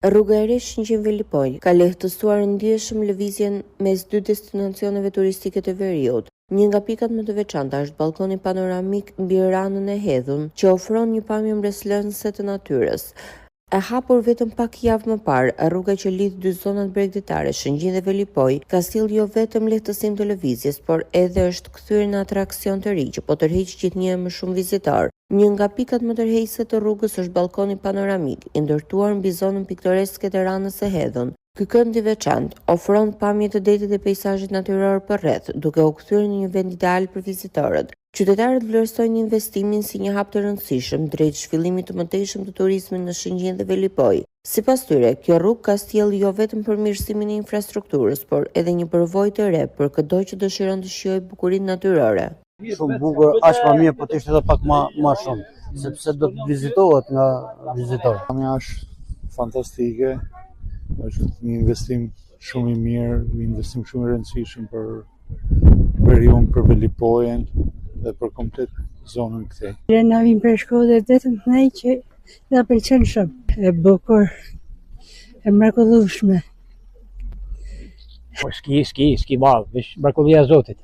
Rruga e re Shëngjin-Velipoj ka lehtësuar ndjeshëm lëvizjen mes dy destinacioneve turistike të veriut. Një nga pikat më të veçanta është balkoni panoramik mbi Ranën e Hedhun, që ofron një pamje mbreslënëse të natyrës. E hapur vetëm pak javë më parë, rruga që lidh dy zonat bregdetare, Shëngjin dhe Velipoj, ka sjellë jo vetëm lehtësim të lëvizjes, por edhe është kthyer në atraksion të ri që po tërheq gjithnjë më shumë vizitor. Një nga pikat më tërheqëse të rrugës është balkoni panoramik, i ndërtuar mbi zonën piktoreske të Ranës së Hedhun. Ky kënd i veçantë ofron pamje të detit dhe peizazhit natyror përreth, duke u kthyer në një vend ideal për vizitorët. Qytetarët vlerësojnë investimin si një hap të rëndësishëm drejt zhvillimit të mëtejshëm të turizmit në Shëngjin dhe Velipoj. Sipas tyre, kjo rrugë ka sjellë jo vetëm përmirësimin e infrastrukturës, por edhe një përvojë të re për çdo që dëshiron të shijojë bukurinë natyrore. Shumë bukur, aq më mirë, po të ishte edhe pak më shumë, sepse do të vizitohet nga vizitorë. Pamja është fantastike, është një investim shumë i mirë, një investim shumë i rëndësishëm për veriun, për Velipojën dhe për komplet zonën këtej. Na vim për Shkodër vetëm ne që na pëlqen shumë, e bukur, e mrekullueshme. Po ski madh, veç mrekullia e Zotit.